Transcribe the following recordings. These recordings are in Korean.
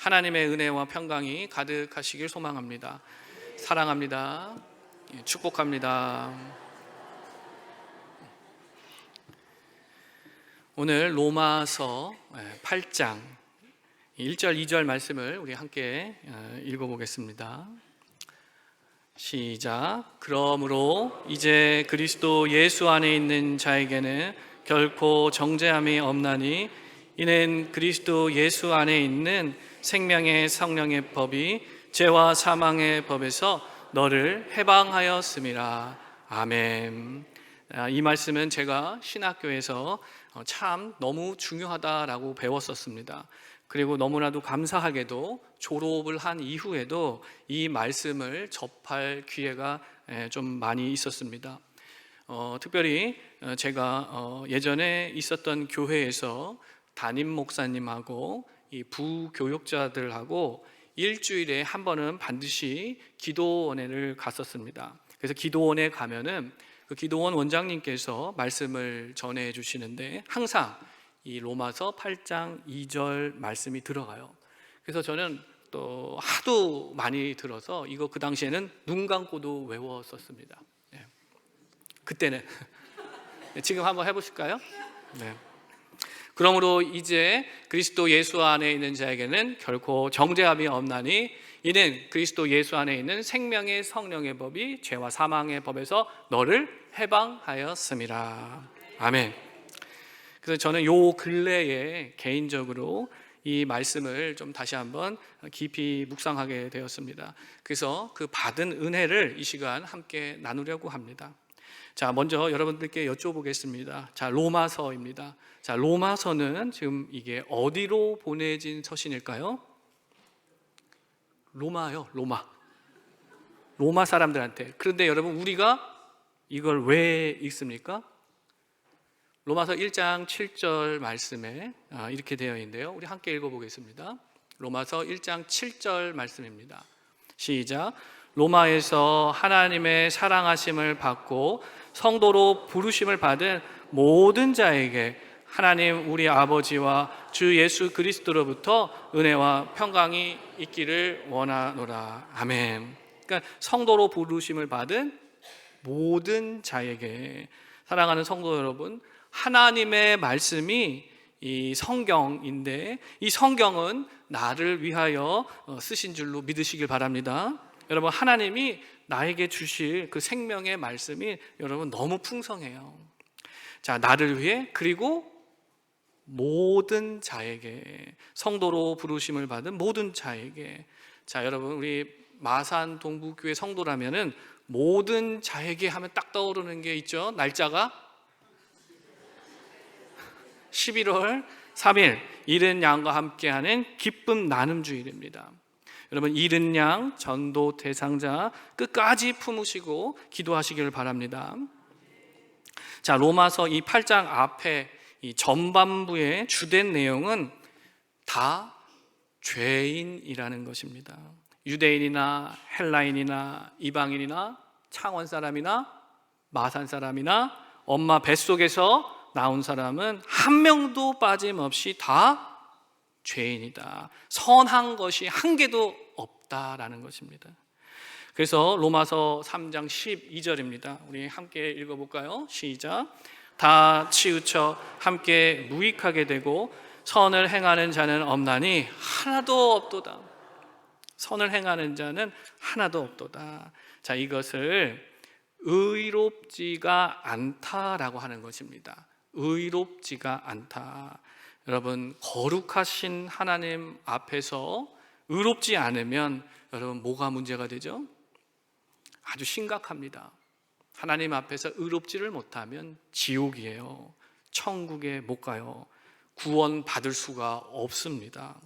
하나님의 은혜와 평강이 가득하시길 소망합니다. 사랑합니다. 축복합니다. 오늘 로마서 8장 1절 2절 말씀을 우리 함께 읽어보겠습니다. 시작. 그러므로 이제 그리스도 예수 안에 있는 자에게는 결코 정죄함이 없나니 이는 그리스도 예수 안에 있는 생명의 성령의 법이 죄와 사망의 법에서 너를 해방하였음이라. 아멘. 이 말씀은 제가 신학교에서 참 너무 중요하다라고 배웠었습니다. 그리고 너무나도 감사하게도 졸업을 한 이후에도 이 말씀을 접할 기회가 좀 많이 있었습니다. 특별히 제가 예전에 있었던 교회에서 담임 목사님하고 이 부교육자들하고 일주일에 한 번은 반드시 기도원회를 갔었습니다. 그래서 기도원에 가면은 그 기도원 원장님께서 말씀을 전해 주시는데 항상 이 로마서 8장 2절 말씀이 들어가요. 그래서 저는 또 하도 많이 들어서 이거 그 당시에는 눈 감고도 외웠었습니다. 그때는 지금 한번 해보실까요? 네. 그러므로 이제 그리스도 예수 안에 있는 자에게는 결코 정죄함이 없나니 이는 그리스도 예수 안에 있는 생명의 성령의 법이 죄와 사망의 법에서 너를 해방하였음이라. 아멘. 그래서 저는 요 근래에 개인적으로 이 말씀을 좀 다시 한번 깊이 묵상하게 되었습니다. 그래서 그 받은 은혜를 이 시간 함께 나누려고 합니다. 자, 먼저 여러분들께 여쭤보겠습니다. 자, 로마서입니다. 자, 로마서는 지금 이게 어디로 보내진 서신일까요? 로마요, 로마. 로마 사람들한테. 그런데 여러분, 우리가 이걸 왜 읽습니까? 로마서 1장 7절 말씀에 이렇게 되어 있는데요. 우리 함께 읽어보겠습니다. 로마서 1장 7절 말씀입니다. 시작. 로마에서 하나님의 사랑하심을 받고 성도로 부르심을 받은 모든 자에게 하나님 우리 아버지와 주 예수 그리스도로부터 은혜와 평강이 있기를 원하노라. 아멘. 그러니까 성도로 부르심을 받은 모든 자에게, 사랑하는 성도 여러분, 하나님의 말씀이 이 성경인데 이 성경은 나를 위하여 쓰신 줄로 믿으시길 바랍니다. 여러분, 하나님이 나에게 주실 그 생명의 말씀이 여러분 너무 풍성해요. 자, 나를 위해, 그리고 모든 자에게, 성도로 부르심을 받은 모든 자에게. 자, 여러분, 우리 마산 동부교회 성도라면은 모든 자에게 하면 딱 떠오르는 게 있죠. 날짜가 11월 3일 이른 양과 함께하는 기쁨 나눔 주일입니다. 여러분, 이른 양 전도 대상자 끝까지 품으시고 기도하시기를 바랍니다. 자, 로마서 이 8장 앞에 이 전반부의 주된 내용은 다 죄인이라는 것입니다. 유대인이나 헬라인이나 이방인이나 창원 사람이나 마산 사람이나 엄마 뱃속에서 나온 사람은 한 명도 빠짐없이 다 죄인이다. 선한 것이 한 개도 없다라는 것입니다. 그래서 로마서 3장 12절입니다. 우리 함께 읽어볼까요? 시작. 다 치우쳐 함께 무익하게 되고 선을 행하는 자는 없나니 하나도 없도다. 선을 행하는 자는 하나도 없도다. 자, 이것을 의롭지가 않다라고 하는 것입니다. 의롭지가 않다. 여러분, 거룩하신 하나님 앞에서 의롭지 않으면 여러분 뭐가 문제가 되죠? 아주 심각합니다. 하나님 앞에서 의롭지를 못하면 지옥이에요. 천국에 못 가요. 구원 받을 수가 없습니다.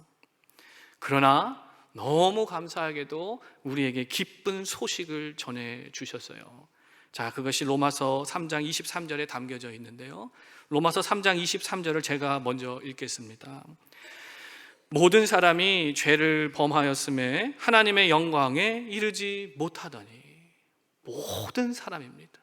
그러나 너무 감사하게도 우리에게 기쁜 소식을 전해 주셨어요. 자, 그것이 로마서 3장 23절에 담겨져 있는데요. 로마서 3장 23절을 제가 먼저 읽겠습니다. 모든 사람이 죄를 범하였음에 하나님의 영광에 이르지 못하더니. 모든 사람입니다.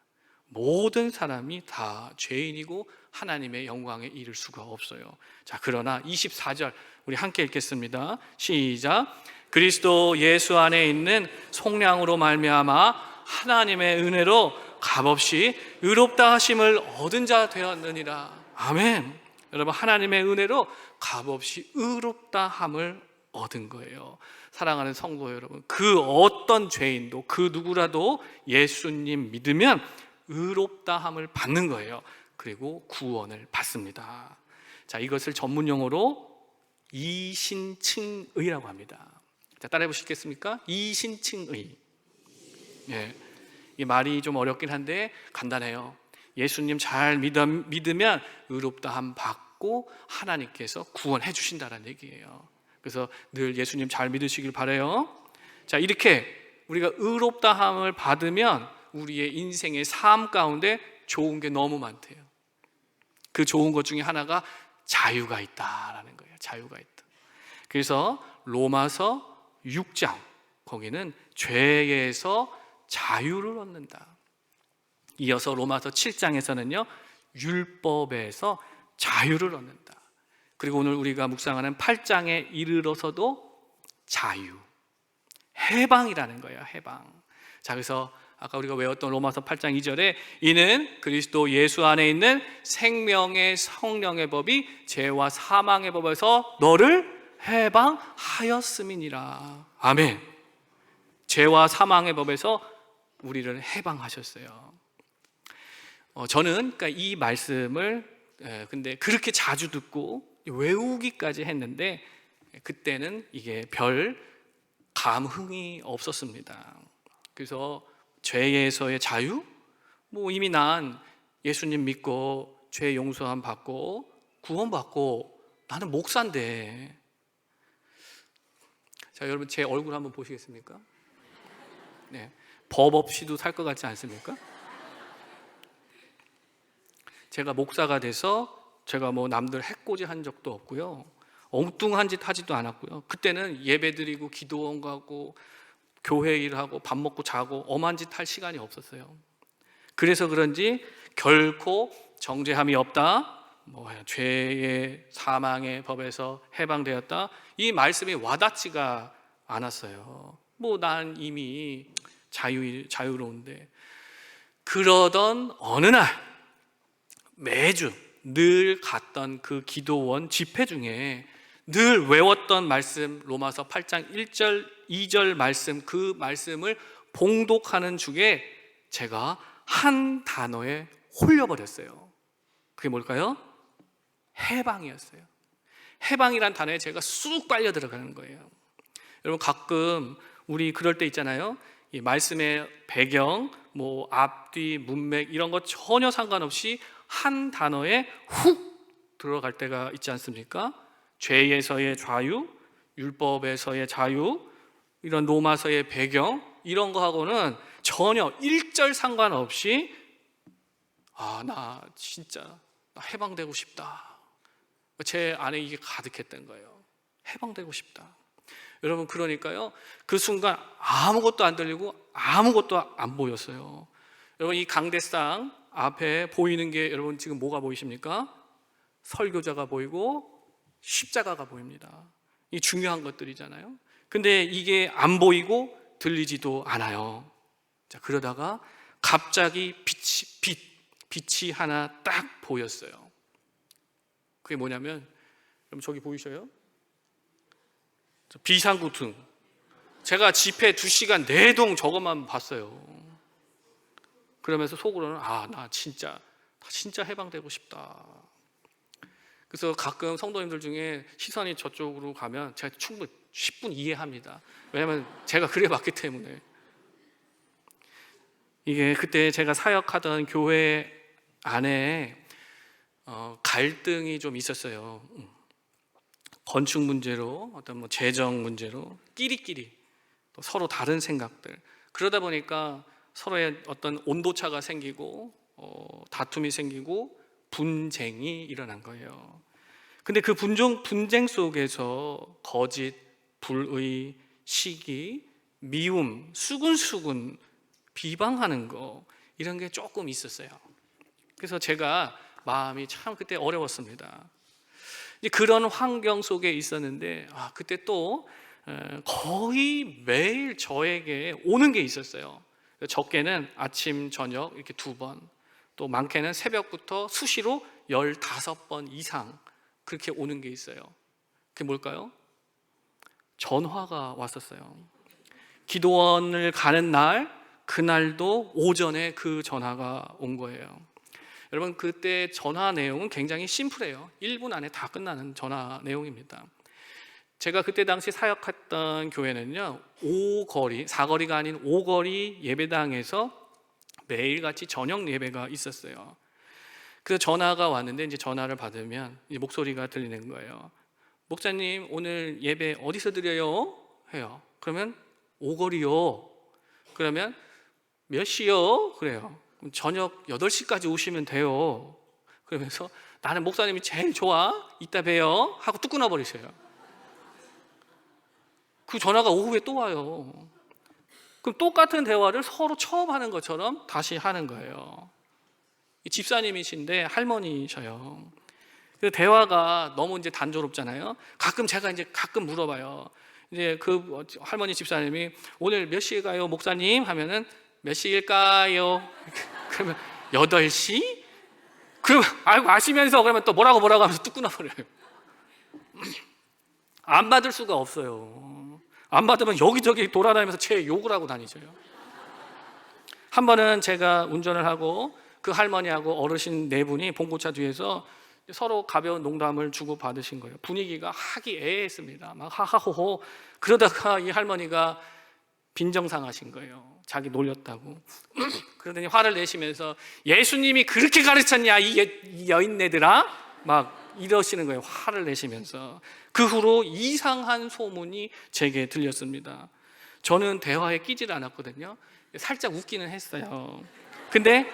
모든 사람이 다 죄인이고 하나님의 영광에 이를 수가 없어요. 자, 그러나 24절 우리 함께 읽겠습니다. 시작. 그리스도 예수 안에 있는 속량으로 말미암아 하나님의 은혜로 값없이 의롭다 하심을 얻은 자 되었느니라. 아멘. 여러분, 하나님의 은혜로 값없이 의롭다 함을 얻은 거예요. 사랑하는 성도 여러분, 그 어떤 죄인도 그 누구라도 예수님 믿으면 의롭다 함을 받는 거예요. 그리고 구원을 받습니다. 자, 이것을 전문 용어로 이신칭의라고 합니다. 자, 따라해 보시겠습니까? 이신칭의. 예, 이 말이 좀 어렵긴 한데 간단해요. 예수님 잘 믿으면 의롭다 함 받고 하나님께서 구원해 주신다는 얘기예요. 그래서 늘 예수님 잘 믿으시길 바라요. 자, 이렇게 우리가 의롭다 함을 받으면 우리의 인생의 삶 가운데 좋은 게 너무 많대요. 그 좋은 것 중에 하나가 자유가 있다라는 거예요. 자유가 있다. 그래서 로마서 6장, 거기는 죄에서 자유를 얻는다. 이어서 로마서 7장에서는요 율법에서 자유를 얻는다. 그리고 오늘 우리가 묵상하는 8장에 이르러서도 자유, 해방이라는 거예요. 해방. 자, 그래서 아까 우리가 외웠던 로마서 8장 2절에 이는 그리스도 예수 안에 있는 생명의 성령의 법이 죄와 사망의 법에서 너를 해방하였음이니라. 아멘. 죄와 사망의 법에서 우리를 해방하셨어요. 저는 그러니까 이 말씀을 근데 그렇게 자주 듣고 외우기까지 했는데 그때는 이게 별 감흥이 없었습니다. 그래서 죄에서의 자유? 뭐 이미 난 예수님 믿고 죄 용서함 받고 구원받고 나는 목사인데. 자, 여러분 제 얼굴 한번 보시겠습니까? 네, 법 없이도 살 것 같지 않습니까? 제가 목사가 돼서 제가 뭐 남들 해코지 한 적도 없고요, 엉뚱한 짓 하지도 않았고요. 그때는 예배 드리고 기도원 가고 교회 일하고 밥 먹고 자고 엄한 짓 할 시간이 없었어요. 그래서 그런지 결코 정죄함이 없다, 뭐 죄의 사망의 법에서 해방되었다, 이 말씀이 와닿지가 않았어요. 뭐 난 이미 자유로운데. 그러던 어느 날 매주 늘 갔던 그 기도원 집회 중에 늘 외웠던 말씀, 로마서 8장 1절 2절 말씀, 그 말씀을 봉독하는 중에 제가 한 단어에 홀려버렸어요. 그게 뭘까요? 해방이었어요. 해방이란 단어에 제가 쑥 빨려 들어가는 거예요. 여러분, 가끔 우리 그럴 때 있잖아요. 이 말씀의 배경, 뭐 앞뒤, 문맥 이런 거 전혀 상관없이 한 단어에 훅 들어갈 때가 있지 않습니까? 죄에서의 자유, 율법에서의 자유, 이런 로마서의 배경 이런 거하고는 전혀 일절 상관없이 나 진짜 해방되고 싶다. 제 안에 이게 가득했던 거예요. 해방되고 싶다. 여러분, 그러니까요 그 순간 아무것도 안 들리고 아무것도 안 보였어요. 여러분, 이 강대상 앞에 보이는 게 여러분 지금 뭐가 보이십니까? 설교자가 보이고 십자가가 보입니다. 이 중요한 것들이잖아요. 근데 이게 안 보이고 들리지도 않아요. 자, 그러다가 갑자기 빛이 하나 딱 보였어요. 그게 뭐냐면, 여러분 저기 보이셔요? 비상구등. 제가 집회 2시간 내동 저것만 봤어요. 그러면서 속으로는 나 진짜 해방되고 싶다. 그래서 가끔 성도님들 중에 시선이 저쪽으로 가면 제가 충분히 10분 이해합니다. 왜냐하면 제가 그래 봤기 때문에. 이게 그때 제가 사역하던 교회 안에 갈등이 좀 있었어요. 건축 문제로, 어떤 뭐 재정 문제로 끼리끼리 또 서로 다른 생각들. 그러다 보니까 서로의 어떤 온도차가 생기고 다툼이 생기고 분쟁이 일어난 거예요. 근데 그 분쟁 속에서 거짓, 불의, 시기, 미움, 수근수근 비방하는 거, 이런 게 조금 있었어요. 그래서 제가 마음이 참 그때 어려웠습니다. 이제 그런 환경 속에 있었는데 그때 또 거의 매일 저에게 오는 게 있었어요. 적게는 아침, 저녁 이렇게 2번, 또 많게는 새벽부터 수시로 15번 이상 그렇게 오는 게 있어요. 그게 뭘까요? 전화가 왔었어요. 기도원을 가는 날, 그날도 오전에 그 전화가 온 거예요. 여러분, 그때 전화 내용은 굉장히 심플해요. 1분 안에 다 끝나는 전화 내용입니다. 제가 그때 당시 사역했던 교회는요, 사거리가 아닌 오거리 예배당에서 매일같이 저녁 예배가 있었어요. 그래서 전화가 왔는데, 이제 전화를 받으면 이제 목소리가 들리는 거예요. 목사님, 오늘 예배 어디서 드려요? 해요. 그러면 오거리요. 그러면 몇 시요? 그래요. 그럼 저녁 8시까지 오시면 돼요. 그러면서 나는 목사님이 제일 좋아. 이따 봬요. 하고 뚝 끊어버리세요. 그 전화가 오후에 또 와요. 그럼 똑같은 대화를 서로 처음 하는 것처럼 다시 하는 거예요. 집사님이신데 할머니셔요. 그 대화가 너무 이제 단조롭잖아요. 제가 가끔 물어봐요. 이제 그 할머니 집사님이 오늘 몇 시에 가요, 목사님? 하면은 몇 시일까요? 그러면 8시? 그럼 알고 아시면서 그러면 또 뭐라고 하면서 뚝 끊어버려요. 안 받을 수가 없어요. 안 받으면 여기저기 돌아다니면서 제 욕을 하고 다니죠. 한 번은 제가 운전을 하고 그 할머니하고 어르신 4분이 봉고차 뒤에서 서로 가벼운 농담을 주고 받으신 거예요. 분위기가 화기애애했습니다. 막 하하호호. 그러다가 이 할머니가 빈정상하신 거예요. 자기 놀렸다고. 그러더니 화를 내시면서 예수님이 그렇게 가르쳤냐 이 여인네들아? 막 이러시는 거예요. 화를 내시면서. 그 후로 이상한 소문이 제게 들렸습니다. 저는 대화에 끼질 않았거든요. 살짝 웃기는 했어요. 근데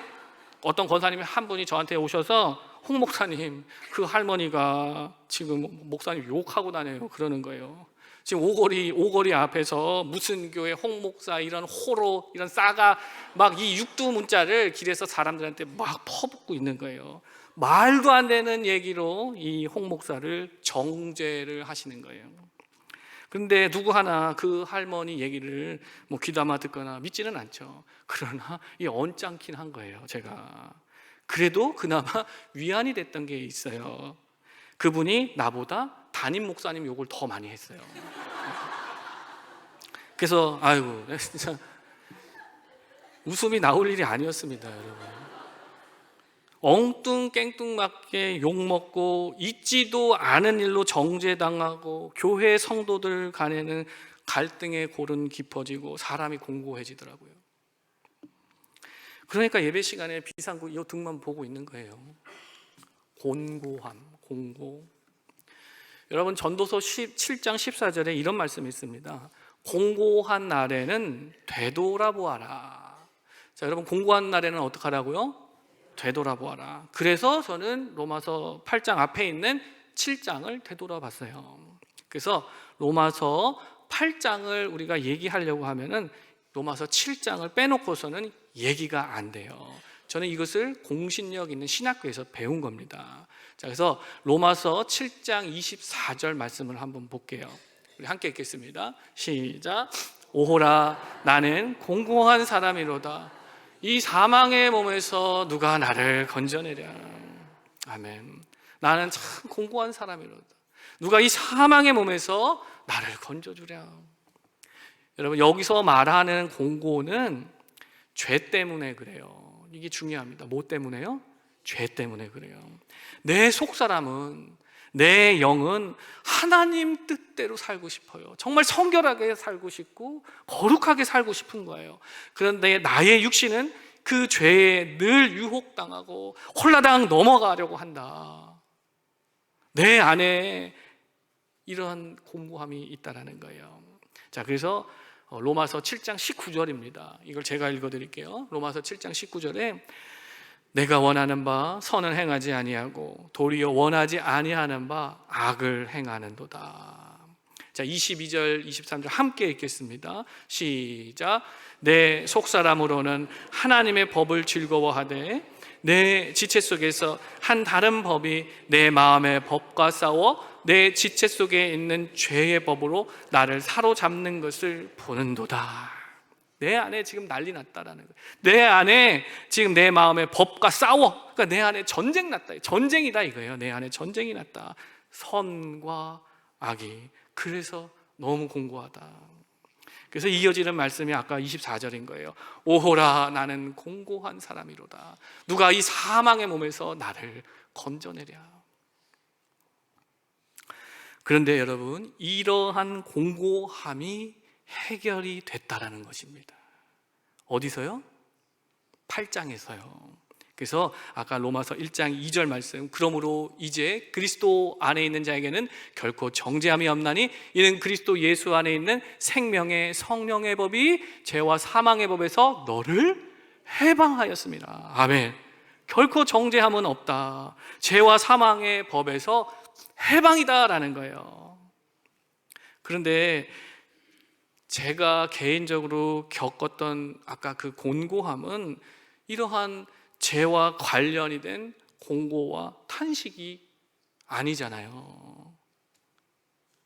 어떤 권사님이 한 분이 저한테 오셔서 홍 목사님, 그 할머니가 지금 목사님 욕하고 다녀요. 그러는 거예요. 지금 오거리 앞에서 무슨 교회 홍 목사 이런 호로 이런 싸가 막 이 육두 문자를 길에서 사람들한테 막 퍼붓고 있는 거예요. 말도 안 되는 얘기로 이 홍 목사를 정죄를 하시는 거예요. 근데 누구 하나 그 할머니 얘기를 뭐 귀담아 듣거나 믿지는 않죠. 그러나 이 언짢긴 한 거예요. 제가 그래도 그나마 위안이 됐던 게 있어요. 그분이 나보다 담임 목사님 욕을 더 많이 했어요. 그래서 아이고 진짜 웃음이 나올 일이 아니었습니다, 여러분. 엉뚱깽뚱맞게 욕먹고 있지도 않은 일로 정죄당하고 교회 성도들 간에는 갈등의 골은 깊어지고 사람이 공고해지더라고요. 그러니까 예배 시간에 비상구 이 등만 보고 있는 거예요. 곤고함, 공고. 여러분, 전도서 7장 14절에 이런 말씀이 있습니다. 공고한 날에는 되돌아보아라. 자, 여러분, 공고한 날에는 어떻게 하라고요? 되돌아보아라. 그래서 저는 로마서 8장 앞에 있는 7장을 되돌아봤어요. 그래서 로마서 8장을 우리가 얘기하려고 하면은 로마서 7장을 빼놓고서는 얘기가 안 돼요. 저는 이것을 공신력 있는 신학교에서 배운 겁니다. 자, 그래서 로마서 7장 24절 말씀을 한번 볼게요. 우리 함께 읽겠습니다. 시작. 오호라, 나는 공고한 사람이로다. 이 사망의 몸에서 누가 나를 건져내랴. 아멘. 나는 참 공고한 사람이로다. 누가 이 사망의 몸에서 나를 건져주랴. 여러분, 여기서 말하는 공고는 죄 때문에 그래요. 이게 중요합니다. 뭐 때문에요? 죄 때문에 그래요. 내 속사람은, 내 영은 하나님 뜻대로 살고 싶어요. 정말 성결하게 살고 싶고 거룩하게 살고 싶은 거예요. 그런데 나의 육신은 그 죄에 늘 유혹당하고 홀라당 넘어가려고 한다. 내 안에 이런 공고함이 있다라는 거예요. 자, 그래서 로마서 7장 19절입니다. 이걸 제가 읽어드릴게요. 로마서 7장 19절에 내가 원하는 바 선을 행하지 아니하고 도리어 원하지 아니하는 바 악을 행하는도다. 자, 22절 23절 함께 읽겠습니다. 시작. 내 속사람으로는 하나님의 법을 즐거워하되 내 지체 속에서 한 다른 법이 내 마음의 법과 싸워 내 지체 속에 있는 죄의 법으로 나를 사로잡는 것을 보는도다. 내 안에 지금 난리 났다라는 거예요. 내 안에 지금 내 마음의 법과 싸워. 그러니까 내 안에 전쟁 났다. 전쟁이다 이거예요. 내 안에 전쟁이 났다. 선과 악이. 그래서 너무 공고하다. 그래서 이어지는 말씀이 아까 24절인 거예요. 오호라 나는 공고한 사람이로다. 누가 이 사망의 몸에서 나를 건져내랴. 그런데 여러분, 이러한 공고함이 해결이 됐다라는 것입니다. 어디서요? 8장에서요. 그래서 아까 로마서 1장 2절 말씀, 그러므로 이제 그리스도 안에 있는 자에게는 결코 정죄함이 없나니 이는 그리스도 예수 안에 있는 생명의 성령의 법이 죄와 사망의 법에서 너를 해방하였습니다. 아멘. 결코 정죄함은 없다. 죄와 사망의 법에서 해방이다라는 거예요. 그런데 제가 개인적으로 겪었던 아까 그 곤고함은 이러한 죄와 관련이 된 공고와 탄식이 아니잖아요.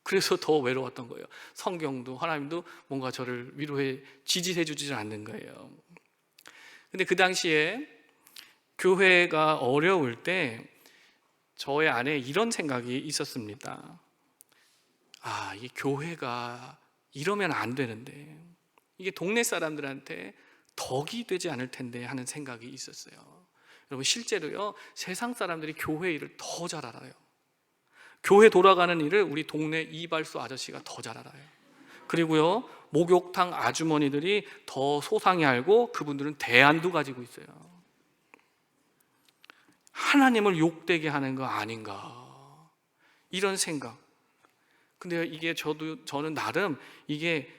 그래서 더 외로웠던 거예요. 성경도 하나님도 뭔가 저를 위로해 지지해 주지 않는 거예요. 근데 그 당시에 교회가 어려울 때 저의 안에 이런 생각이 있었습니다. 아, 이 교회가 이러면 안 되는데, 이게 동네 사람들한테 덕이 되지 않을 텐데 하는 생각이 있었어요. 여러분, 실제로요, 세상 사람들이 교회 일을 더 잘 알아요. 교회 돌아가는 일을 우리 동네 이발소 아저씨가 더 잘 알아요. 그리고요, 목욕탕 아주머니들이 더 소상히 알고 그분들은 대안도 가지고 있어요. 하나님을 욕되게 하는 거 아닌가, 이런 생각. 근데 이게 저는 나름 이게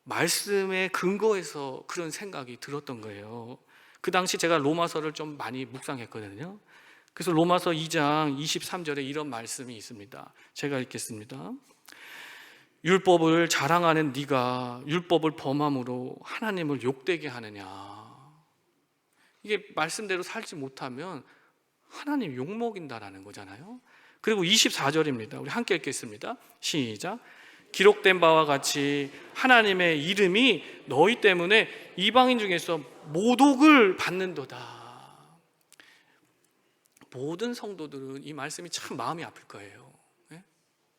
말씀의 근거에서 그런 생각이 들었던 거예요. 그 당시 제가 로마서를 좀 많이 묵상했거든요. 그래서 로마서 2장 23절에 이런 말씀이 있습니다. 제가 읽겠습니다. 율법을 자랑하는 네가 율법을 범함으로 하나님을 욕되게 하느냐. 이게 말씀대로 살지 못하면 하나님 욕먹인다라는 거잖아요. 그리고 24절입니다. 우리 함께 읽겠습니다. 시작. 기록된 바와 같이 하나님의 이름이 너희 때문에 이방인 중에서 모독을 받는도다. 모든 성도들은 이 말씀이 참 마음이 아플 거예요.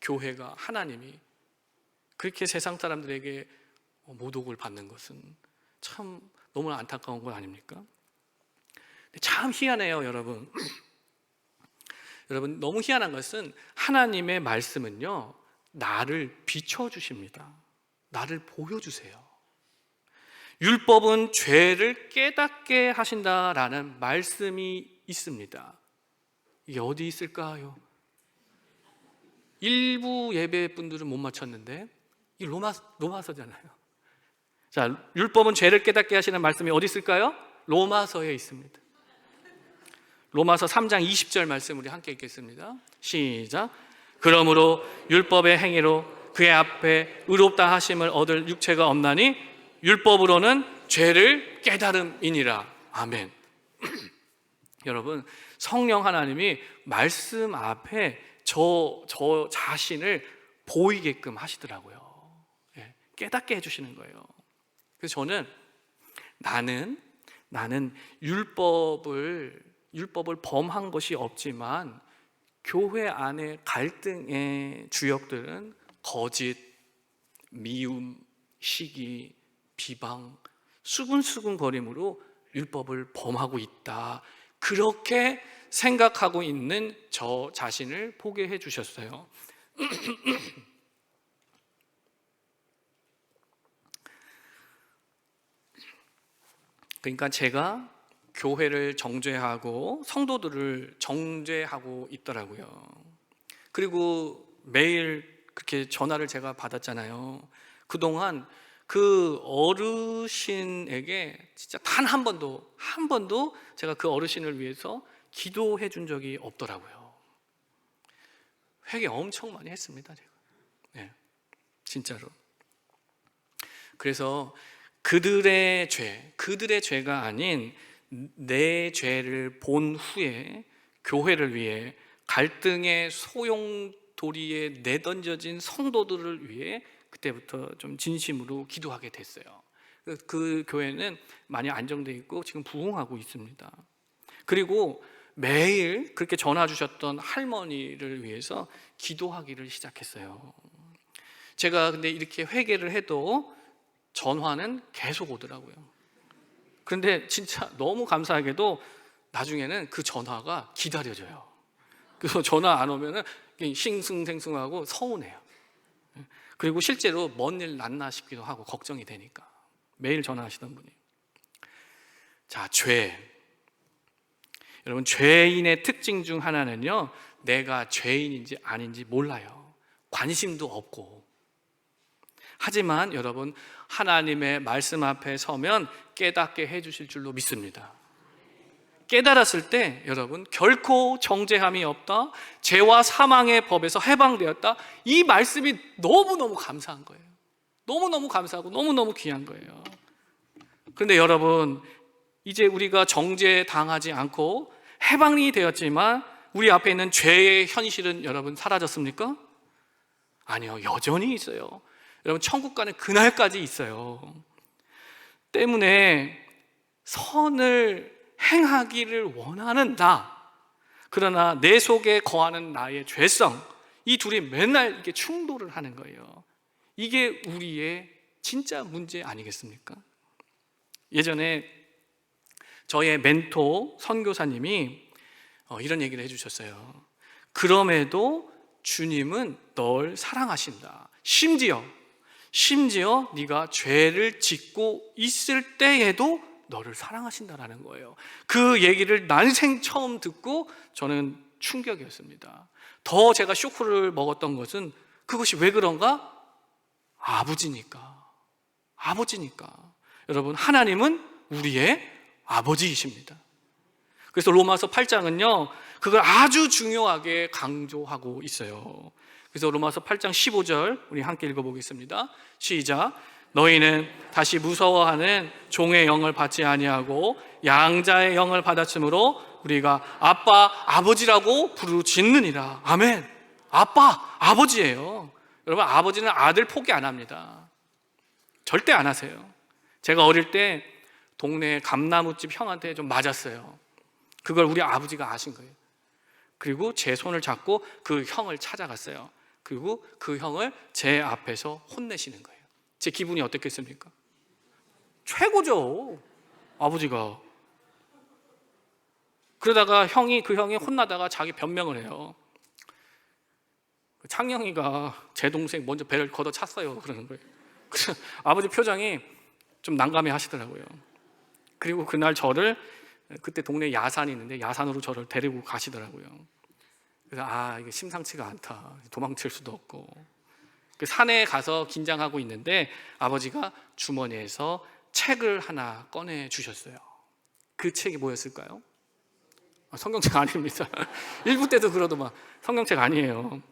교회가, 하나님이 그렇게 세상 사람들에게 모독을 받는 것은 참 너무 안타까운 건 아닙니까? 참 희한해요, 여러분. 여러분, 너무 희한한 것은 하나님의 말씀은요, 나를 비춰주십니다. 나를 보여주세요. 율법은 죄를 깨닫게 하신다라는 말씀이 있습니다. 이게 어디 있을까요? 일부 예배 분들은 못 맞췄는데 이 로마서잖아요. 자, 율법은 죄를 깨닫게 하시는 말씀이 어디 있을까요? 로마서에 있습니다. 로마서 3장 20절 말씀 우리 함께 읽겠습니다. 시작. 그러므로 율법의 행위로 그의 앞에 의롭다 하심을 얻을 육체가 없나니 율법으로는 죄를 깨달음이니라. 아멘. 여러분, 성령 하나님이 말씀 앞에 저 자신을 보이게끔 하시더라고요. 깨닫게 해주시는 거예요. 그래서 저는 나는 율법을 범한 것이 없지만 교회 안의 갈등의 주역들은 거짓, 미움, 시기, 비방, 수근수근거림으로 율법을 범하고 있다. 그렇게 생각하고 있는 저 자신을 보게 해주셨어요. 그러니까 제가 교회를 정죄하고 성도들을 정죄하고 있더라고요. 그리고 매일 그렇게 전화를 제가 받았잖아요. 그동안 그 어르신에게 진짜 단 한 번도 제가 그 어르신을 위해서 기도해 준 적이 없더라고요. 회개 엄청 많이 했습니다, 제가. 네, 진짜로. 그래서 그들의 죄가 아닌 내 죄를 본 후에 교회를 위해 갈등의 소용돌이에 내던져진 성도들을 위해 그때부터 좀 진심으로 기도하게 됐어요. 그 교회는 많이 안정되어 있고 지금 부흥하고 있습니다. 그리고 매일 그렇게 전화 주셨던 할머니를 위해서 기도하기를 시작했어요. 제가 근데 이렇게 회개를 해도 전화는 계속 오더라고요. 그런데 진짜 너무 감사하게도 나중에는 그 전화가 기다려져요. 그래서 전화 안 오면은 싱숭생숭하고 서운해요. 그리고 실제로 먼 일 났나 싶기도 하고 걱정이 되니까 매일 전화하시던 분이. 자, 죄. 여러분, 죄인의 특징 중 하나는요, 내가 죄인인지 아닌지 몰라요. 관심도 없고. 하지만 여러분, 하나님의 말씀 앞에 서면 깨닫게 해주실 줄로 믿습니다. 깨달았을 때 여러분, 결코 정죄함이 없다, 죄와 사망의 법에서 해방되었다, 이 말씀이 너무너무 감사한 거예요. 너무너무 감사하고 너무너무 귀한 거예요. 그런데 여러분, 이제 우리가 정죄당하지 않고 해방이 되었지만 우리 앞에 있는 죄의 현실은 여러분 사라졌습니까? 아니요, 여전히 있어요. 여러분, 천국 가는 그날까지 있어요. 때문에 선을 행하기를 원하는 나, 그러나 내 속에 거하는 나의 죄성, 이 둘이 맨날 이렇게 충돌을 하는 거예요. 이게 우리의 진짜 문제 아니겠습니까? 예전에 저의 멘토 선교사님이 이런 얘기를 해주셨어요. 그럼에도 주님은 널 사랑하신다. 심지어 네가 죄를 짓고 있을 때에도 너를 사랑하신다라는 거예요. 그 얘기를 난생 처음 듣고 저는 충격이었습니다. 더 제가 쇼크를 먹었던 것은 그것이 왜 그런가? 아버지니까. 여러분, 하나님은 우리의 아버지이십니다. 그래서 로마서 8장은요, 그걸 아주 중요하게 강조하고 있어요. 그래서 로마서 8장 15절 우리 함께 읽어보겠습니다. 시작. 너희는 다시 무서워하는 종의 영을 받지 아니하고 양자의 영을 받았으므로 우리가 아빠, 아버지라고 부르짖느니라. 아멘. 아빠, 아버지예요. 여러분, 아버지는 아들 포기 안 합니다. 절대 안 하세요. 제가 어릴 때 동네 감나무집 형한테 좀 맞았어요. 그걸 우리 아버지가 아신 거예요. 그리고 제 손을 잡고 그 형을 찾아갔어요. 그리고 그 형을 제 앞에서 혼내시는 거예요. 제 기분이 어떻겠습니까? 최고죠, 아버지가. 그러다가 그 형이 혼나다가 자기 변명을 해요. 창영이가 제 동생 먼저 배를 걷어찼어요, 그러는 거예요. 그래서 아버지 표정이 좀 난감해 하시더라고요. 그리고 그날 저를, 그때 동네에 야산이 있는데 야산으로 저를 데리고 가시더라고요. 그래서 이게 심상치가 않다, 도망칠 수도 없고. 그 산에 가서 긴장하고 있는데 아버지가 주머니에서 책을 하나 꺼내 주셨어요. 그 책이 뭐였을까요? 성경책 아닙니다. 일부 때도 그러더만 성경책 아니에요.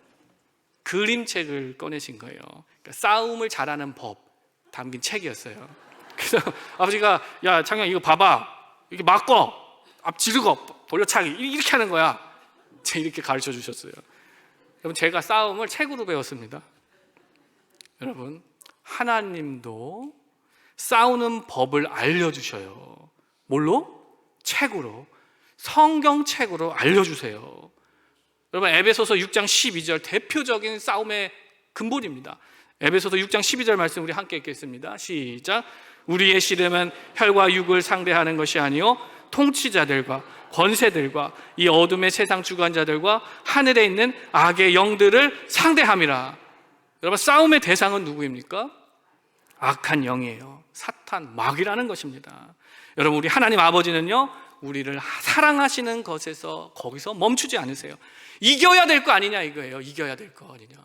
그림책을 꺼내신 거예요. 그러니까 싸움을 잘하는 법 담긴 책이었어요. 그래서 아버지가, 야 창영, 이거 봐봐, 이렇게 막고 앞 지르고 돌려차기 이렇게 하는 거야. 제가 이렇게 가르쳐 주셨어요. 여러분, 제가 싸움을 책으로 배웠습니다. 여러분, 하나님도 싸우는 법을 알려주셔요. 뭘로? 책으로. 성경책으로 알려주세요. 여러분, 에베소서 6장 12절 대표적인 싸움의 근본입니다. 에베소서 6장 12절 말씀 우리 함께 읽겠습니다. 시작. 우리의 씨름은 혈과 육을 상대하는 것이 아니요 통치자들과 권세들과 이 어둠의 세상 주관자들과 하늘에 있는 악의 영들을 상대함이라. 여러분, 싸움의 대상은 누구입니까? 악한 영이에요. 사탄, 마귀라는 것입니다. 여러분, 우리 하나님 아버지는요, 우리를 사랑하시는 것에서 거기서 멈추지 않으세요. 이겨야 될 거 아니냐 이거예요. 이겨야 될 거 아니냐.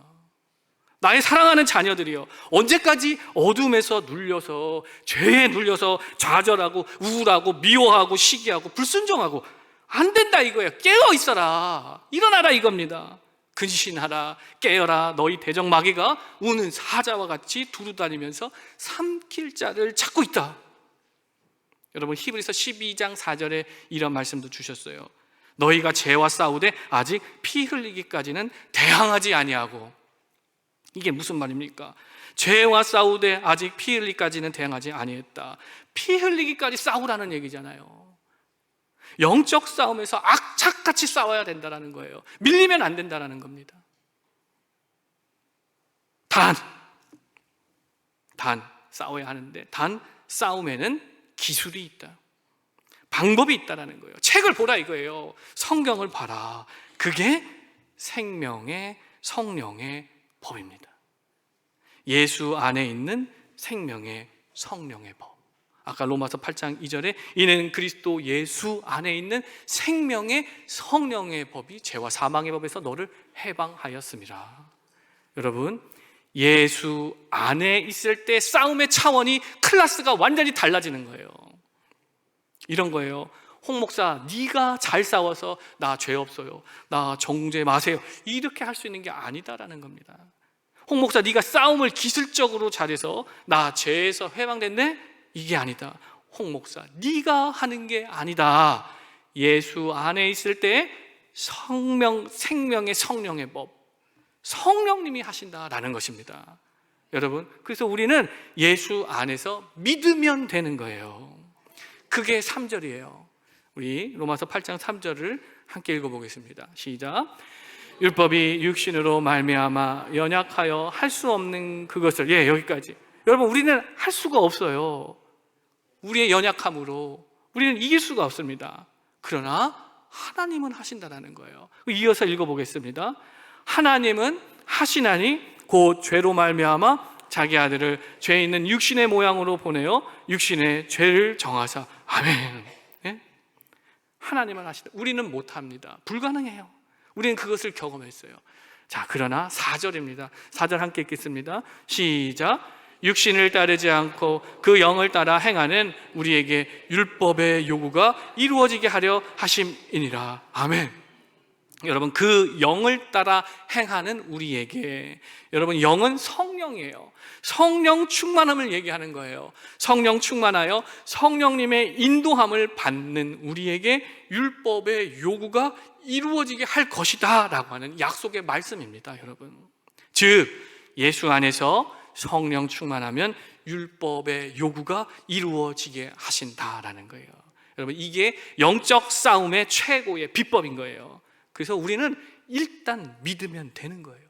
나의 사랑하는 자녀들이요, 언제까지 어둠에서 눌려서, 죄에 눌려서 좌절하고 우울하고 미워하고 시기하고 불순종하고. 안 된다 이거예요. 깨어 있어라, 일어나라 이겁니다. 근신하라, 깨어라. 너희 대적 마귀가 우는 사자와 같이 두루다니면서 삼킬 자를 찾고 있다. 여러분 히브리서 12장 4절에 이런 말씀도 주셨어요. 너희가 죄와 싸우되 아직 피 흘리기까지는 대항하지 아니하고. 이게 무슨 말입니까? 죄와 싸우되 아직 피 흘리기까지는 대항하지 아니했다. 피 흘리기까지 싸우라는 얘기잖아요. 영적 싸움에서 악착같이 싸워야 된다는 거예요. 밀리면 안 된다는 겁니다. 단 싸워야 하는데, 단 싸움에는 기술이 있다, 방법이 있다는 거예요. 책을 보라 이거예요. 성경을 봐라. 그게 생명의 성령의 법입니다. 예수 안에 있는 생명의 성령의 법. 아까 로마서 8장 2절에 이는 그리스도 예수 안에 있는 생명의 성령의 법이 죄와 사망의 법에서 너를 해방하였습니다. 여러분, 예수 안에 있을 때 싸움의 차원이, 클래스가 완전히 달라지는 거예요. 이런 거예요. 홍 목사, 네가 잘 싸워서 나 죄 없어요, 나 정죄 마세요, 이렇게 할 수 있는 게 아니다라는 겁니다. 홍 목사, 네가 싸움을 기술적으로 잘해서 나 죄에서 해방됐네? 이게 아니다. 홍 목사, 네가 하는 게 아니다. 예수 안에 있을 때 생명의 성령의 법, 성령님이 하신다라는 것입니다. 여러분, 그래서 우리는 예수 안에서 믿으면 되는 거예요. 그게 3절이에요. 우리 로마서 8장 3절을 함께 읽어보겠습니다. 시작. 율법이 육신으로 말미암아 연약하여 할 수 없는 그것을, 여기까지. 여러분, 우리는 할 수가 없어요. 우리의 연약함으로 우리는 이길 수가 없습니다. 그러나 하나님은 하신다는 거예요. 이어서 읽어보겠습니다. 하나님은 하시나니 곧 죄로 말미암아 자기 아들을 죄 있는 육신의 모양으로 보내어 육신의 죄를 정하사. 아멘. 예? 하나님은 하시다. 우리는 못합니다. 불가능해요. 우리는 그것을 경험했어요. 자, 그러나 4절입니다. 4절 함께 읽겠습니다. 시작. 육신을 따르지 않고 그 영을 따라 행하는 우리에게 율법의 요구가 이루어지게 하려 하심이니라. 아멘. 여러분, 그 영을 따라 행하는 우리에게, 여러분, 영은 성령이에요. 성령 충만함을 얘기하는 거예요. 성령 충만하여 성령님의 인도함을 받는 우리에게 율법의 요구가 이루어지게 할 것이다 라고 하는 약속의 말씀입니다. 여러분, 즉 예수 안에서 성령 충만하면 율법의 요구가 이루어지게 하신다라는 거예요. 여러분, 이게 영적 싸움의 최고의 비법인 거예요. 그래서 우리는 일단 믿으면 되는 거예요.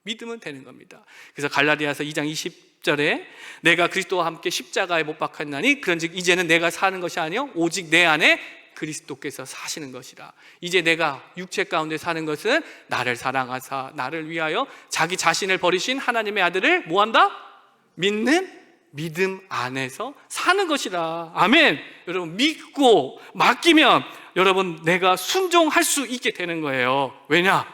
믿으면 되는 겁니다. 그래서 갈라디아서 2장 20절에 내가 그리스도와 함께 십자가에 못 박혔나니 그런즉 이제는 내가 사는 것이 아니요 오직 내 안에 그리스도께서 사시는 것이라. 이제 내가 육체 가운데 사는 것은 나를 사랑하사 나를 위하여 자기 자신을 버리신 하나님의 아들을 뭐한다? 믿는 믿음 안에서 사는 것이라. 아멘. 여러분, 믿고 맡기면 여러분 내가 순종할 수 있게 되는 거예요. 왜냐?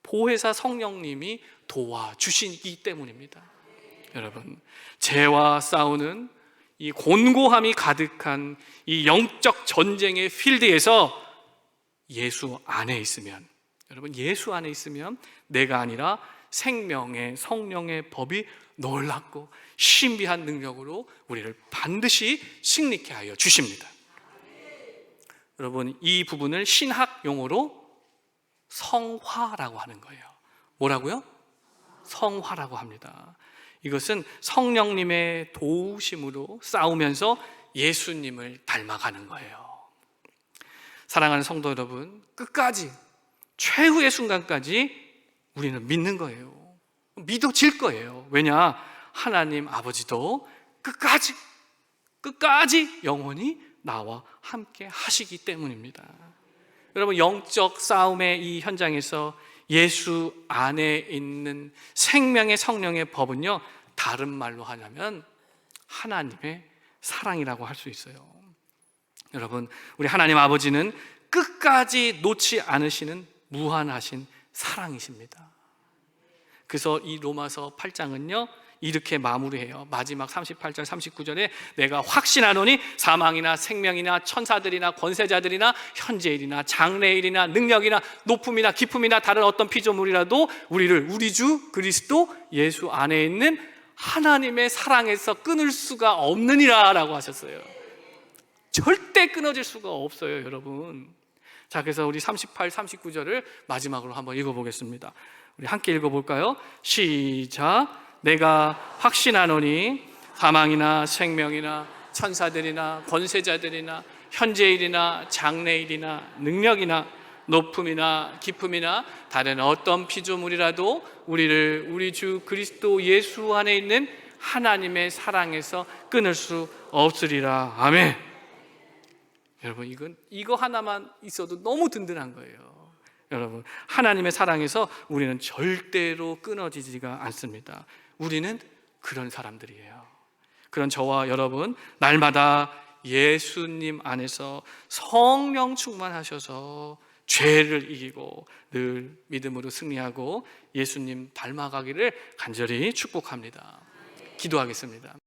보혜사 성령님이 도와주시기 때문입니다. 여러분, 죄와 싸우는 이 곤고함이 가득한 이 영적 전쟁의 필드에서 예수 안에 있으면, 여러분, 예수 안에 있으면 내가 아니라 생명의 성령의 법이 놀랍고 신비한 능력으로 우리를 반드시 승리케 하여 주십니다. 여러분, 이 부분을 신학 용어로 성화라고 하는 거예요. 뭐라고요? 성화라고 합니다. 이것은 성령님의 도우심으로 싸우면서 예수님을 닮아가는 거예요. 사랑하는 성도 여러분, 끝까지, 최후의 순간까지 우리는 믿는 거예요. 믿어질 거예요. 왜냐? 하나님 아버지도 끝까지 영원히 나와 함께 하시기 때문입니다. 여러분, 영적 싸움의 이 현장에서 예수 안에 있는 생명의 성령의 법은요, 다른 말로 하자면 하나님의 사랑이라고 할 수 있어요. 여러분, 우리 하나님 아버지는 끝까지 놓지 않으시는 무한하신 사랑이십니다. 그래서 이 로마서 8장은요 이렇게 마무리해요. 마지막 38절 39절에 내가 확신하노니 사망이나 생명이나 천사들이나 권세자들이나 현재일이나 장래일이나 능력이나 높음이나 깊음이나 다른 어떤 피조물이라도 우리를 우리 주 그리스도 예수 안에 있는 하나님의 사랑에서 끊을 수가 없느니라 라고 하셨어요. 절대 끊어질 수가 없어요, 여러분. 자, 그래서 우리 38, 39절을 마지막으로 한번 읽어보겠습니다. 우리 함께 읽어볼까요? 시작. 내가 확신하노니 사망이나 생명이나 천사들이나 권세자들이나 현재일이나 장래일이나 능력이나 높음이나 깊음이나 다른 어떤 피조물이라도 우리를 우리 주 그리스도 예수 안에 있는 하나님의 사랑에서 끊을 수 없으리라. 아멘. 여러분, 이거 하나만 있어도 너무 든든한 거예요. 여러분, 하나님의 사랑에서 우리는 절대로 끊어지지가 않습니다. 우리는 그런 사람들이에요. 그런 저와 여러분, 날마다 예수님 안에서 성령 충만하셔서 죄를 이기고 늘 믿음으로 승리하고 예수님 닮아가기를 간절히 축복합니다. 기도하겠습니다.